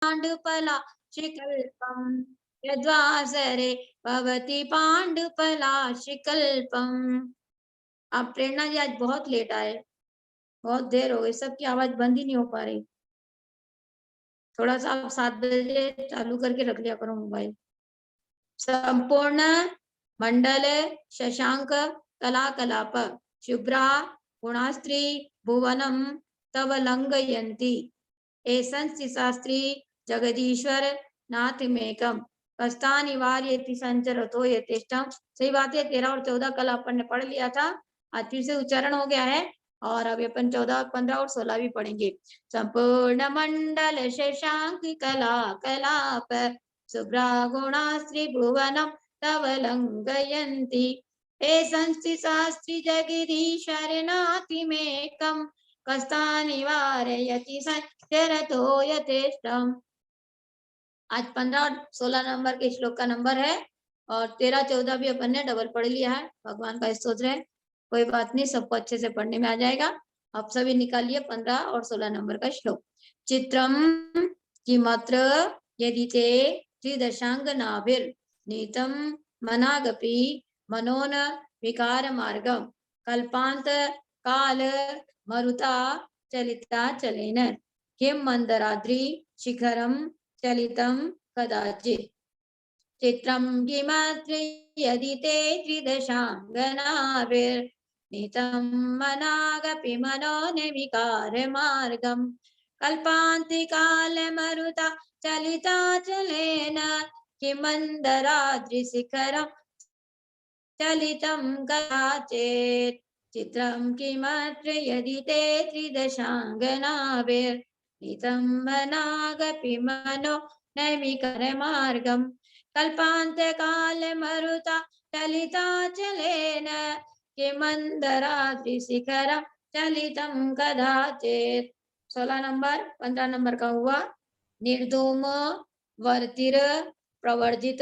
पाण्डुपलाशिकल्पम् यद्वासरे भवति पाण्डुपलाशिकल्पम्। आप प्रेरणा जी आज बहुत लेट आए, बहुत देर हो गई, सबकी आवाज बंद ही नहीं हो पा रही। थोड़ा सा आप 7 बजे चालू करके रख लिया करो मोबाइल। संपूर्ण मंडल शशांक कलाकलाप शुभ्रा गुणास्त्री भुवनम तव लंघयन्ति एसंस्ति शास्त्री जगदीश्वर नाथमेकम कस्ता निवार्यति संचरतो यथेष्टम। सही बात है, 13 और 14 कल अपन ने पढ़ लिया था, आज फिर से उच्चारण हो गया है और अभी अपन 14, 15 और 16 भी पढ़ेंगे। संपूर्ण मंडल शशांक कला कलाप शुभ्रा गुणास्त्री भुवनम तव लंघयन्ति एसंस्ति शास्त्री जगदीश्वर नाथमेकम कस्ता निवारयति संचरतो यथेष्टम। आज 15 और 16 नंबर के श्लोक का नंबर है और 13, 14 भी अपन ने डबल पढ़ लिया है। भगवान का स्तोत्र है, कोई बात नहीं, सबको अच्छे से पढ़ने में आ जाएगा। आप सभी निकालिए 15 और 16 नंबर का श्लोक। चित्रम किमत्र यदि ते त्रिदशांग नाभिर नीतम मनागपि मनोन विकार मार्गम कल्पांत काल मरुता चलिता चलेन किम मंदराद्रि शिखरम चलितं कदाचित् चित्रं किमत्र यदि ते त्रिदशांगनाभिर्नीतं मनागपि मनोनिविकारमार्गं कल्पान्तिकालमरुता चलिता चलेन किमन्दराद्रिशिखरं चलितं कदाचित् चित्रं किमत्र यदि ते त्रिदशांगनाभिर्नीतं मनागपि मनो नैमिकरमार्गं कल्पान्तकालमरुता चलिता चलेन किमन्दराद्रिशिखरं चलितं कदाचित्। 16 नंबर 15 नंबर का हुआ। निर्धूम वर्तिर प्रवर्जित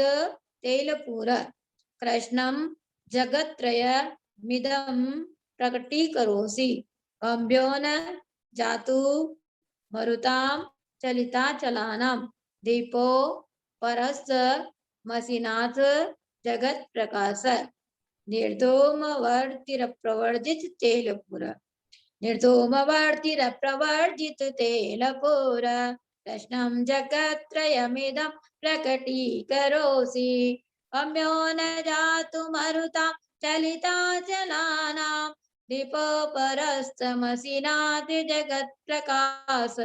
तैलपूर कृष्णं जगत्त्रय मिदं प्रकटीकरोसि गम्भ्योन जातु मरुतां चलिता चलानां दीपो परस्त मसीनाथ जगत प्रकाश निर्धूम वर्तिर प्रवर्जित तैलपुर निर्धूम वर्तिर प्रवर्जित तैलपुर कृष्णं जगत्त्रयमिदं प्रकटीकरोसि गम्यो न जातु मरुता चलिता चलानां दीपोपरस्तमसीनाथ जगत प्रकाश।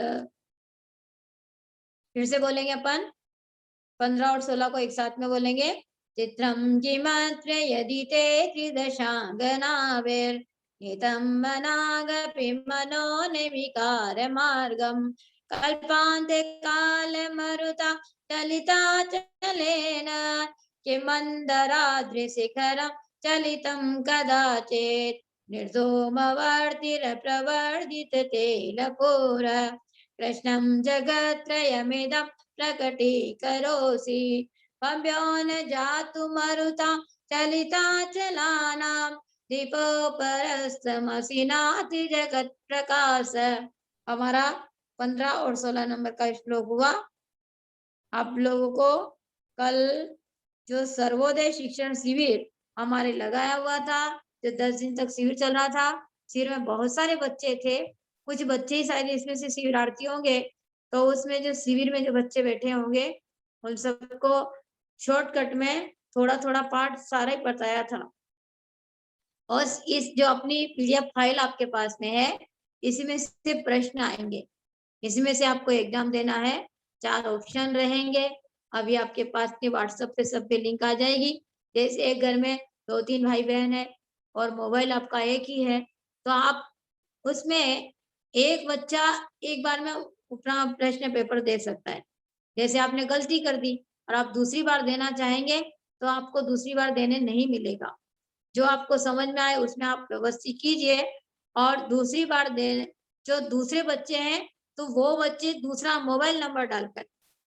फिर से बोलेंगे अपन 15 और 16 को एक साथ में बोलेंगे। चित्रम जिमात्र यदि ते त्रिदशांगनाभिर्नीतं मनागपि मनो निविकार मार्गम कल्पान्ते कालमरुता चलिता चलेन किमन्दराद्रिशिखरं चलितं कदाचित् निर्धूमवर्तिरप्रवर्जित तैलपूर कृष्णं जगत्त्रयमिदं प्रकटीकरोसि गम्भ्यो न जातु मरुता चलिता चलानां दीपोपरस्तमसीनाथ जगत प्रकाश। हमारा 15 और 16 नंबर का श्लोक हुआ। आप लोगों को कल जो सर्वोदय शिक्षण शिविर हमारे लगाया हुआ था, जो 10 दिन तक शिविर चल रहा था, शिविर में बहुत सारे बच्चे थे, कुछ बच्चे ही शायद इसमें से शिविरार्थी होंगे, तो उसमें जो शिविर में जो बच्चे बैठे होंगे उन सबको शॉर्टकट में थोड़ा थोड़ा पार्ट सारा ही बताया था। और इस जो अपनी पीडीएफ फाइल आपके पास में है, इसमें से प्रश्न आएंगे, इसमें से आपको एग्जाम देना है। 4 ऑप्शन रहेंगे। अभी आपके पास के व्हाट्सएप पे सब पे लिंक आ जाएगी। जैसे एक घर में 2-3 भाई बहन है और मोबाइल आपका एक ही है, तो आप उसमें एक बच्चा एक बार में अपना प्रश्न पेपर दे सकता है। जैसे आपने गलती कर दी और आप दूसरी बार देना चाहेंगे तो आपको दूसरी बार देने नहीं मिलेगा। जो आपको समझ में आए उसमें आप व्यवस्थित कीजिए और दूसरी बार दे। जो दूसरे बच्चे हैं तो वो बच्चे दूसरा मोबाइल नंबर डालकर,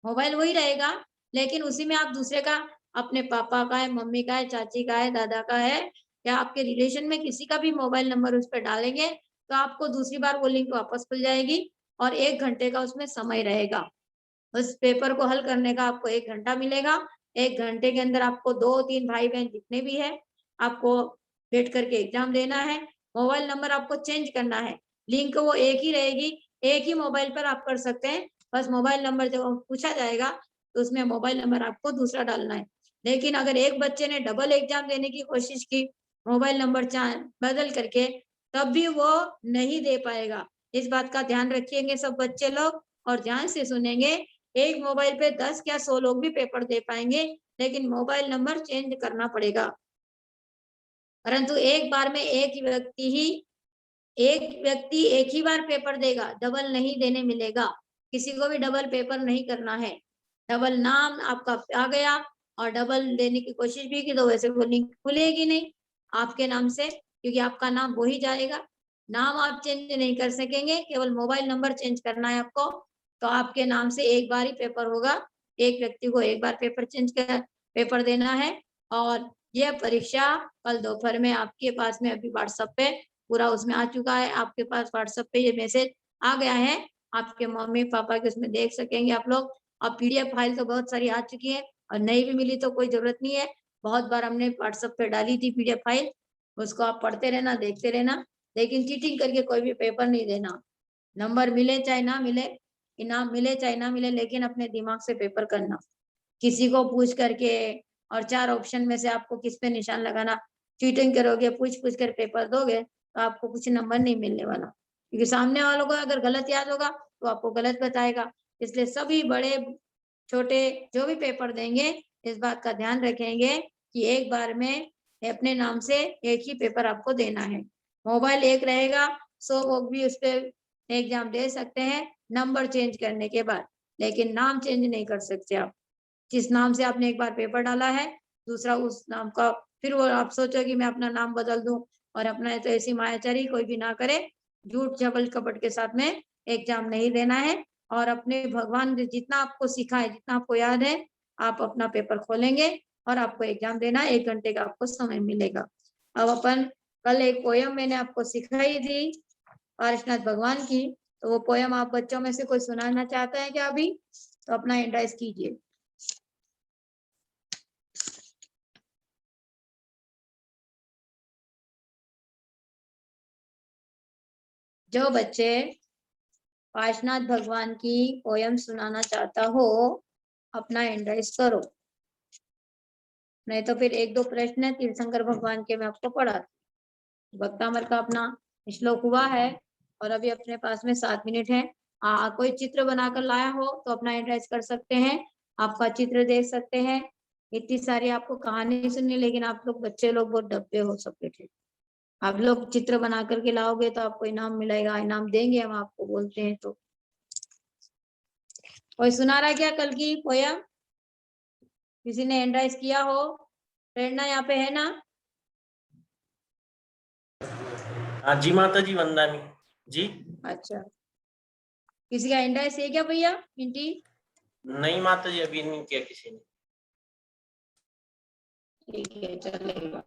मोबाइल वही रहेगा लेकिन उसी में आप दूसरे का, अपने पापा का है, मम्मी का है, चाची का है, दादा का है या आपके रिलेशन में किसी का भी मोबाइल नंबर उस पर डालेंगे तो आपको दूसरी बार वो लिंक वापस खुल जाएगी और 1 घंटे का उसमें समय रहेगा। उस पेपर को हल करने का आपको 1 घंटा मिलेगा। 1 घंटे के अंदर आपको 2-3 भाई-बहन जितने भी हैं, आपको बैठ करके एग्ज़ाम देना है। मोबाइल नंबर आपको चेंज करना है। लिंक वो एक ही रहेगी, एक ही मोबाइल पर आप कर सकते हैं। बस मोबाइल नंबर जब पूछा जाएगा, तो उसमें मोबाइल नंबर आपको दूसरा डालना है। लेकिन अगर एक बच्चे ने डबल एग्ज़ाम देने की कोशिश की, मोबाइल नंबर बदल करके, तब भी वो नहीं दे पाएगा। इस बात का ध्यान रखिएंगे सब बच्चे लोग और ध्यान से सुनेंगे। एक मोबाइल पे 10 या 100 लोग भी पेपर दे पाएँगे, लेकिन मोबाइल नंबर चेंज करना पड़ेगा। परंतु एक बार में एक व्यक्ति एक ही बार पेपर देगा, डबल नहीं देने मिलेगा। किसी को भी डबल पेपर नहीं करना है। डबल नाम आपका आ गया और डबल देने की कोशिश भी की तो वैसे वो लिंक खुलेगी नहीं आपके नाम से, क्योंकि आपका नाम वो ही जाएगा। नाम आप चेंज नहीं कर सकेंगे, केवल मोबाइल नंबर चेंज करना है आपको, तो आपके नाम से एक बार ही पेपर होगा। एक व्यक्ति को एक बार पेपर देना है और यह परीक्षा कल दोपहर में आपके पास में अभी व्हाट्सएप पे पूरा उसमें आ चुका है। आपके पास व्हाट्सएप पे ये मैसेज आ गया है, आपके मम्मी-पापा के उसमें देख सकेंगे आप लोग। अब पीडीएफ फाइल तो बहुत सारी आ चुकी है और नहीं भी मिली तो कोई ज़रूरत नहीं है। बहुत बार हमने व्हाट्सएप पे डाली थी पीडीएफ फाइल, उसको आप पढ़ते रहना, देखते रहना, लेकिन चीटिंग करके कोई भी पेपर नहीं देना। नंबर मिले चाहे ना मिले, इनाम मिले चाहे ना मिले, लेकिन अपने दिमाग से पेपर करना। किसी को पूछ करके और 4 ऑप्शन में से आपको किस पे निशान लगाना, चीटिंग करोगे, पूछ-पूछ कर पेपर दोगे, तो आपको कुछ नंबर नहीं मिलने वाला। क्योंकि सामने वालों को अगर गलत याद होगा, तो आपको गलत बताएगा। इसलिए सभी बड़े, छोटे जो भी पेपर देंगे, इस बात का ध्यान रखेंगे कि एक बार में अपने नाम से एक ही पेपर आपको देना है। मोबाइल एक रहेगा, 100 लोग भी उस पे एग्ज़ाम दे सकते हैं, नंबर चेंज करने के बाद, लेकिन नाम चेंज नहीं कर सकते आप। जिस नाम से आपने एक बार पेपर डाला है, दूसरा उस नाम का फिर वो आप सोचो कि मैं अपना नाम बदल दूँ और अपना तो ऐसी मायाचारी कोई भी ना करे। झूठ छबल-कपट के साथ में एग्ज़ाम नहीं देना है और अपने भगवान ने जितना आपको सिखाए, जितना आपको याद है, आप अपना पेपर खोलेंगे और आपको एग्ज़ाम देना है, 1 घंटे का आपको समय मिलेगा। अब अपन कल एक पोएम मैंने आपको सिखाई थी, पारसनाथ भगवान की, तो वो पोएम आप बच्चों में से कोई सुनाना चाहता है क्या अभी? तो अपना हैंड राइज़ कीजिए। जो बच्चे पार्शनाथ भगवान की पोयम सुनाना चाहता हो, अपना हैंड राइज करो। नहीं तो फिर 1-2 प्रश्न है तीर्थंकर भगवान के मैं आपको पढ़ा। भक्तामर का अपना श्लोक हुआ है और अभी अपने पास में 7 मिनट है। कोई चित्र बनाकर लाया हो तो अपना हैंड राइज कर सकते हैं। आपका चित्र देख सकते हैं। इतनी सारी आपको कहानी सुननी, लेकिन आप लोग बच्चे लोग बहुत डब्बे हो सब बेटे। आप लोग चित्र बना करके लाओगे तो आपको इनाम मिलेगा, इनाम देंगे हम आपको बोलते हैं तो। कोई सुना रहा है क्या कल की पोयम? किसी ने हैंड राइज किया हो? प्रेरणा यहाँ पे है ना? हाँ जी माता जी, वंदनी जी। अच्छा, किसी का हैंड राइज है क्या भैया? पिंटी? नहीं माता जी, अभी नहीं किया किसी ने। ठीक है, चलेगा।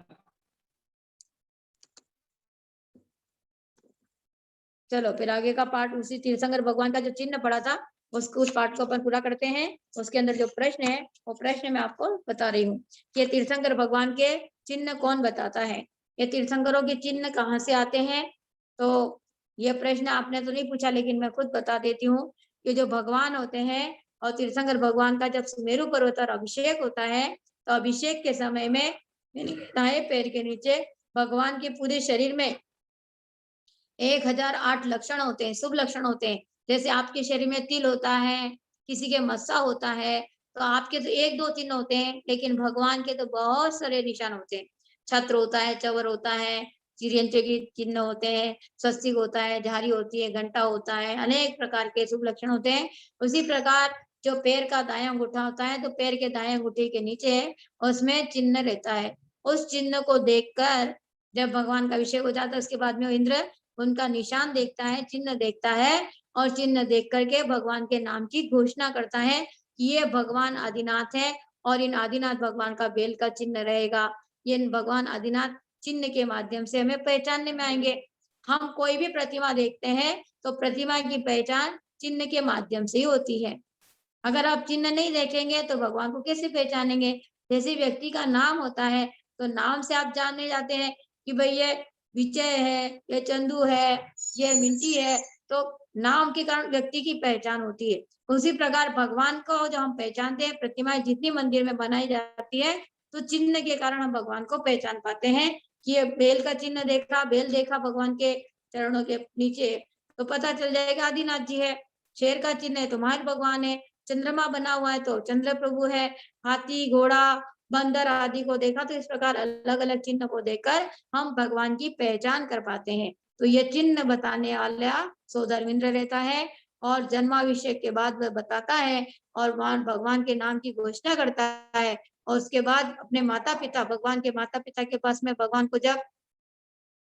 चलो फिर आगे का पार्ट उसी तीर्थंकर भगवान का जो चिन्ह पड़ा था उसको, उस पार्ट को अपन पूरा करते हैं। उसके अंदर जो प्रश्न है वो प्रश्न मैं आपको बता रही हूँ कि तीर्थंकर भगवान के चिन्ह कौन बताता है, ये तीर्थंकरों के चिन्ह कहाँ से आते हैं। तो ये प्रश्न आपने तो नहीं पूछा, लेकिन मैं खुद बता देती हूँ कि जो भगवान होते हैं और तीर्थंकर भगवान का जब सुमेरु पर्वत पर अभिषेक होता है, तो अभिषेक के समय में दाएं पैर के नीचे भगवान के पूरे शरीर में 1008 लक्षण होते हैं, शुभ लक्षण होते हैं। जैसे आपके शरीर में तिल होता है, किसी के मस्सा होता है, तो आपके तो 1, 2, 3 होते हैं, लेकिन भगवान के तो बहुत सारे निशान होते हैं। छत्र होता है, चवर होता है, चिरंजी के चिन्ह होते हैं, स्वस्तिक होता है, झारी होती है, घंटा होता है, अनेक प्रकार के शुभ लक्षण होते हैं। उसी प्रकार जो पैर का दायां अंगूठा होता है, तो पैर के दाएं अंगूठे के नीचे उसमें चिन्ह रहता है। उस चिन्ह को देखकर जब भगवान का अभिषेक हो जाता है, उसके बाद में इंद्र उनका निशान देखता है, चिन्ह देखता है और चिन्ह देख करके भगवान के नाम की घोषणा करता है कि ये भगवान आदिनाथ है और इन आदिनाथ भगवान का बेल का चिन्ह रहेगा। ये भगवान आदिनाथ चिन्ह के माध्यम से हमें पहचानने में आएंगे। हम कोई भी प्रतिमा देखते हैं तो प्रतिमा की पहचान चिन्ह के माध्यम से ही होती है। अगर आप चिन्ह नहीं देखेंगे तो भगवान को कैसे पहचानेंगे? जैसे व्यक्ति का नाम होता है, तो नाम से आप जानने जाते हैं कि भाई ये विजय है, ये चंदू है, ये मिंटी है, तो नाम के कारण व्यक्ति की पहचान होती है। उसी प्रकार भगवान को जो हम पहचानते हैं, प्रतिमाएँ जितनी मंदिर में बनाई जाती है, तो चिन्ह के कारण हम भगवान को पहचान पाते हैं कि ये बेल का चिन्ह देखा, बेल देखा भगवान के चरणों के नीचे, तो पता चल जाएगा आदिनाथ जी है। शेर का चिन्ह है तो महान भगवान है। चंद्रमा बना हुआ है तो चंद्र प्रभु है। हाथी, घोड़ा, बंदर आदि को देखा तो इस प्रकार अलग-अलग चिन्ह को देखकर हम भगवान की पहचान कर पाते हैं। तो ये चिन्ह बताने वाला सौधर्मिंद्र रहता है और जन्माभिषेक के बाद वह बताता है और वहाँ भगवान के नाम की घोषणा करता है और उसके बाद अपने माता-पिता, भगवान के माता-पिता के पास में भगवान को जब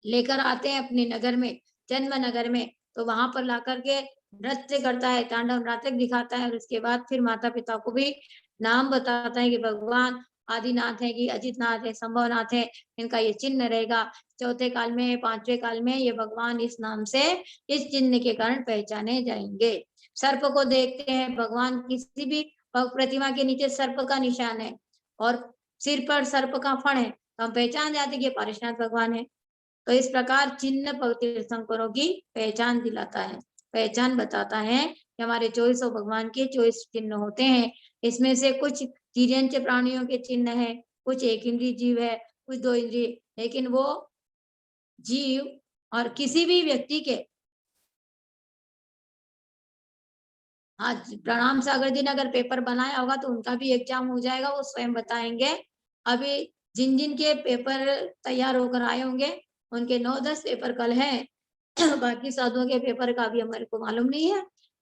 लेकर आते हैं अपने नगर में, जन्म नगर में, तो वहाँ पर लाकर के नृत्य करता है, तांडव नाटक दिखाता है और उसके बाद फिर माता-पिता को भी नाम बताता है कि भगवान आदिनाथ है कि अजितनाथ है, संभवनाथ है, इनका ये चिन्ह रहेगा। चौथे काल में, 5वें काल में ये भगवान इस नाम से, इस चिन्ह के कारण पहचाने जाएँगे। सर्प को देखते हैं, भगवान किसी भी प्रतिमा के नीचे सर्प का निशान है और सिर पर सर्प का फण है, तो हम पहचान जाते हैं कि ये पारेशनाथ भगवान है। तो इस प्रकार चिन्ह तीर्थंकरों की पहचान दिलाता है, पहचान बताता है कि हमारे 24 भगवान के 24 चिन्ह होते हैं। इसमें से कुछ तिर्यंच प्राणियों के चिन्ह हैं, कुछ एक इंद्रिय जीव है, कुछ 2 इंद्रिय, लेकिन वो जीव और किसी भी व्यक्ति के आज प्रणाम सागर जी ने अगर पेपर बनाया होगा तो उनका भी एग्जाम हो जाएगा, वो स्वयं बताएँगे। अभी जिन-जिन के पेपर तैयार होकर आए होंगे, उनके 9-10 पेपर कल हैं। बाकी साधुओं के पेपर का अभी हमारे को मालूम नहीं है।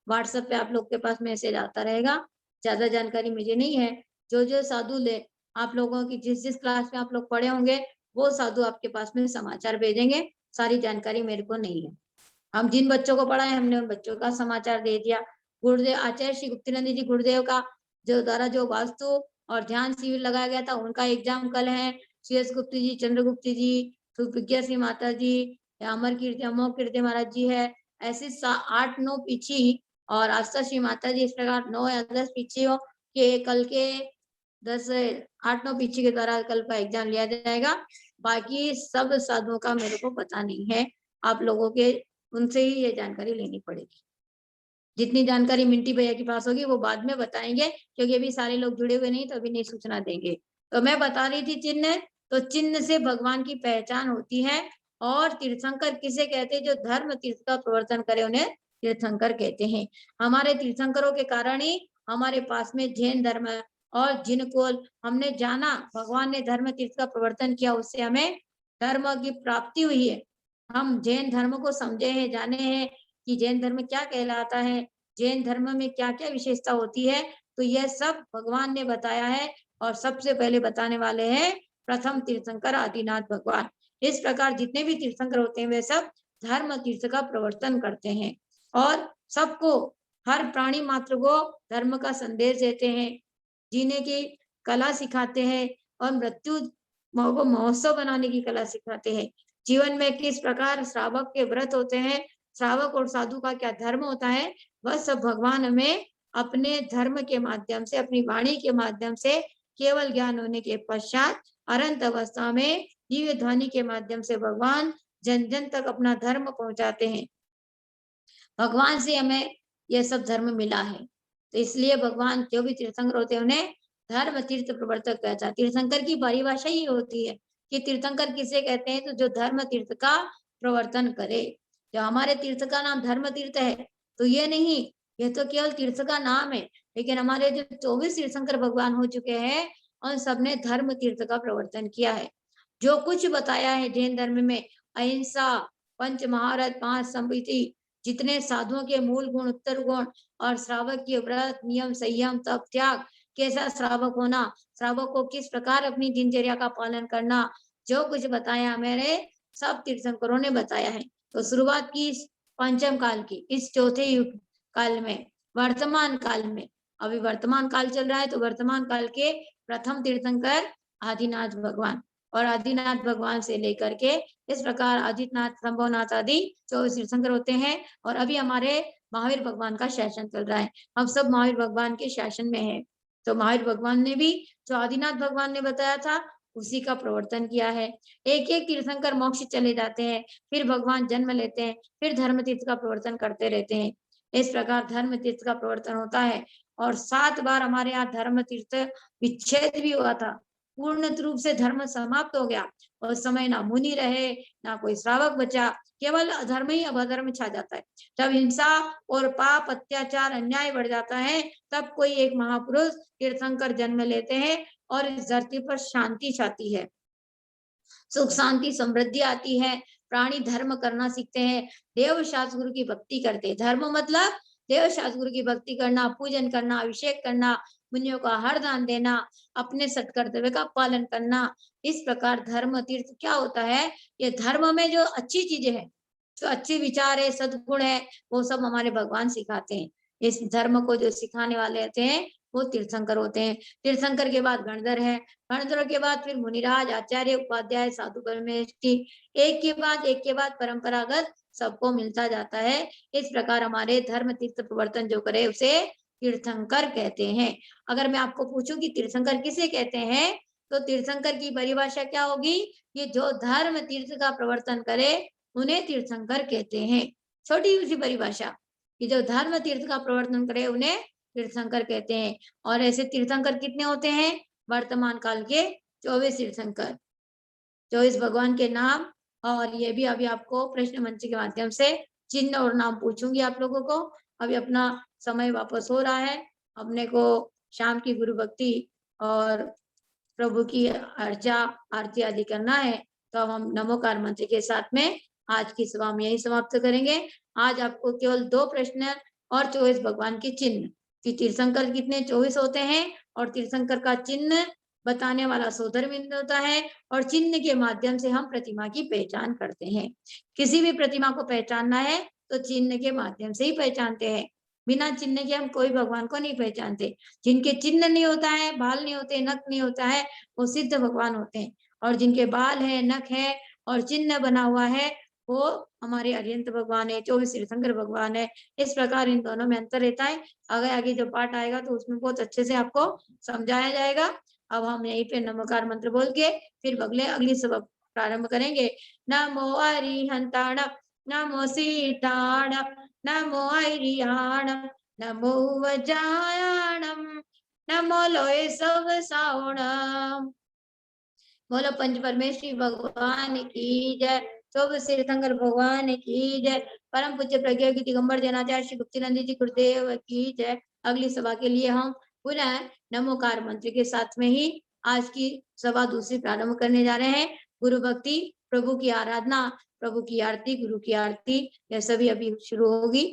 व्हाट्सएप पे आप लोग के पास मैसेज आता रहेगा। ज़्यादा जानकारी मुझे नहीं है। जो-जो साधु ले आप लोगों की जिस-जिस क्लास में आप लोग पढ़े होंगे, वो साधु आपके पास में समाचार भेजेंगे। सारी जानकारी मेरे को नहीं है। हम जिन बच्चों को पढ़ाए हमने उन बच्चों का समाचार दे दिया। गुरुदेव आचार्य श्री गुप्तानंद जी गुरुदेव का जो द्वारा जो वास्तु और ध्यान शिविर लगाया गया था उनका एग्जाम कल है। सीएस गुप्ती जी, चंद्रगुप्त जी, सुप्रज्ञा सिंह माता जी, अमर कीर्ति अमोघ कीर्ति महाराज जी है। ऐसे 8-9 पीछी और आस्था श्री माता जी इस प्रकार 9 या 10 पीछियों के कल के 10 8-9 पीछी के द्वारा कल का एग्जाम लिया जाएगा। बाकी सब साधुओं का मेरे को पता नहीं है। आप लोगों के उनसे ही ये जानकारी लेनी पड़ेगी। जितनी जानकारी मिंटी भैया के पास होगी वो बाद में बताएँगे क्योंकि अभी सारे लोग जुड़े हुए नहीं तो अभी नहीं सूचना देंगे। तो मैं बता रही थी चिन्ह, तो चिन्ह से भगवान की पहचान होती है और तीर्थंकर किसे कहते हैं जो धर्म तीर्थ का प्रवर्तन करे उन्हें तीर्थंकर कहते हैं। हमारे तीर्थंकरों के कारण ही हमारे पास में जैन धर्म है और जिनको हमने जाना भगवान ने धर्म तीर्थ का प्रवर्तन किया उससे हमें धर्म की प्राप्ति हुई है। हम जैन धर्म को समझे हैं, जाने हैं कि जैन धर्म क्या कहलाता है, जैन धर्म में क्या-क्या विशेषता होती है, तो यह सब भगवान ने बताया है और सबसे पहले बताने वाले हैं प्रथम तीर्थंकर आदिनाथ भगवान। इस प्रकार जितने भी तीर्थंकर होते हैं वे सब धर्म तीर्थ का प्रवर्तन करते हैं और सबको हर प्राणी मात्र को धर्म का संदेश देते हैं, जीने की कला सिखाते हैं और मृत्यु को महोत्सव बनाने की कला सिखाते हैं। जीवन में किस प्रकार श्रावक के व्रत होते हैं, श्रावक और साधु का क्या धर्म होता है, वह सब भगवान हमें अपने धर्म के माध्यम से, अपनी वाणी के माध्यम से केवल ज्ञान होने के पश्चात अनंत अवस्था में दिव्य ध्वनि के माध्यम से भगवान जन-जन तक अपना धर्म पहुँचाते हैं। भगवान से हमें ये सब धर्म मिला है। तो इसलिए भगवान जो भी तीर्थंकर होते हैं उन्हें धर्म तीर्थ प्रवर्तक कहता है। तीर्थंकर की परिभाषा ही होती है कि तीर्थंकर किसे कहते हैं तो जो धर्म तीर्थ का प्रवर्तन करे। जो हमारे तीर्थ का नाम धर्म तीर्थ है तो ये नहीं, ये तो केवल तीर्थ का नाम है, लेकिन हमारे जो 24 तीर्थंकर भगवान हो चुके हैं उन सबने धर्म तीर्थ का प्रवर्तन किया है। जो कुछ बताया है जैन धर्म में अहिंसा, पंच महारथ, 5 संहिता, जितने साधुओं के मूल गुण, उत्तर गुण और श्रावक के व्रत, नियम, संयम, तप, त्याग, कैसा श्रावक होना, श्रावक को किस प्रकार अपनी दिनचर्या का पालन करना, जो कुछ बताया मेरे सब तीर्थंकरों ने बताया है। तो शुरुआत की इस पंचम काल की, इस चौथे युग काल में, वर्तमान काल में, अभी वर्तमान काल चल रहा है तो वर्तमान काल के प्रथम तीर्थंकर आदिनाथ भगवान और आदिनाथ भगवान से लेकर के इस प्रकार आदित्यनाथ, शंभुनाथ आदि 24 तीर्थंकर होते हैं और अभी हमारे महावीर भगवान का शासन चल रहा है। हम सब महावीर भगवान के शासन में है। तो महावीर भगवान ने भी जो आदिनाथ भगवान ने बताया था उसी का प्रवर्तन किया है। एक एक तीर्थंकर मोक्ष चले जाते हैं, फिर भगवान जन्म लेते हैं, फिर धर्म तीर्थ का प्रवर्तन करते रहते हैं। इस प्रकार धर्म तीर्थ का प्रवर्तन होता है। और 7 बार हमारे यहाँ धर्म तीर्थ विच्छेद भी हुआ था। पूर्ण रूप से धर्म समाप्त हो गया। उस समय ना मुनि रहे, ना कोई श्रावक बचा, केवल अधर्म ही अधर्म छा जाता है। जब हिंसा और पाप, अत्याचार, अन्याय बढ़ जाता है, तब कोई एक महापुरुष तीर्थंकर जन्म लेते हैं और इस धरती पर शांति छाती है, सुख शांति समृद्धि आती है। प्राणी धर्म करना सीखते हैं, देव शास्त्र गुरु की भक्ति करते हैं। धर्म मतलब देव शास्त्र गुरु की भक्ति करना, पूजन करना, अभिषेक करना, मुनियों का हर दान देना, अपने सत्कर्तव्य का पालन करना। इस प्रकार धर्म तीर्थ क्या होता है? ये धर्म में जो अच्छी चीजें हैं, जो अच्छे विचार है, सद्गुण है, वो सब हमारे भगवान सिखाते हैं। इस धर्म को जो सिखाने वाले होते हैं वो तीर्थंकर होते हैं। तीर्थंकर के बाद गणधर है, गणधर के बाद फिर मुनिराज, आचार्य, उपाध्याय, साधु, परमेष्ठी, एक के बाद परंपरागत सबको मिलता जाता है। इस प्रकार हमारे धर्म तीर्थ प्रवर्तन जो करे उसे तीर्थंकर कहते हैं। अगर मैं आपको पूछूं कि तीर्थंकर किसे कहते हैं, तो तीर्थंकर की परिभाषा क्या होगी? ये जो धर्म तीर्थ का प्रवर्तन करे उन्हें तीर्थंकर कहते हैं। छोटी सी परिभाषा कि जो धर्म तीर्थ का प्रवर्तन करे उन्हें तीर्थंकर कहते हैं। और ऐसे तीर्थंकर कितने होते हैं? वर्तमान काल के 24 तीर्थंकर, 24 भगवान के नाम। और ये भी अभी आपको प्रश्न मंच के माध्यम से चिन्ह और नाम पूछूंगी आप लोगों को। अभी अपना समय वापस हो रहा है, अपने को शाम की गुरु भक्ति और प्रभु की अर्चा आरती आदि करना है। तो अब हम नमोकार मंत्र के साथ में आज की सभा हम यही समाप्त करेंगे। आज आपको केवल 2 प्रश्न और 24 भगवान के चिन्ह कि तीर्थंकर कितने 24 होते हैं और तीर्थंकर का चिन्ह बताने वाला सोदरबिंद होता है। और चिन्ह के माध्यम से हम प्रतिमा की पहचान करते हैं। किसी भी प्रतिमा को पहचानना है तो चिन्ह के माध्यम से ही पहचानते हैं। बिना चिन्ह के हम कोई भगवान को नहीं पहचानते। जिनके चिन्ह नहीं होता है, बाल नहीं होते, नख नहीं होता है, वो सिद्ध भगवान होते हैं। और जिनके बाल है, नख है और चिन्ह बना हुआ है, वो हमारे अरिहंत भगवान है, 24 तीर्थंकर भगवान है। इस प्रकार इन दोनों में अंतर रहता है। आगे आगे जो पाठ आएगा तो उसमें बहुत अच्छे से आपको समझाया जाएगा। अब हम यहीं पे नमोकार मंत्र बोल के फिर अगली सबक प्रारंभ करेंगे। नमो अरिहंताण, नमो सीताण, नमो ऐरियाण, नमो वज्रायणम, नमो लोय सब सावणम। बोलो पंच परमेश्वरी भगवान की जय, 24 तीर्थंकर भगवान की जय, परम पूज्य प्रज्ञा की दिगंबर जनाचार्य श्री गुप्तिनंद जी गुरुदेव की जय। अगली सभा के लिए हम पुनः नमोकार मंत्र के साथ में ही आज की सभा दूसरी प्रारंभ करने जा रहे हैं। गुरु भक्ति, प्रभु की आराधना, प्रभु की आरती, गुरु की आरती, यह सभी अभी शुरू होगी।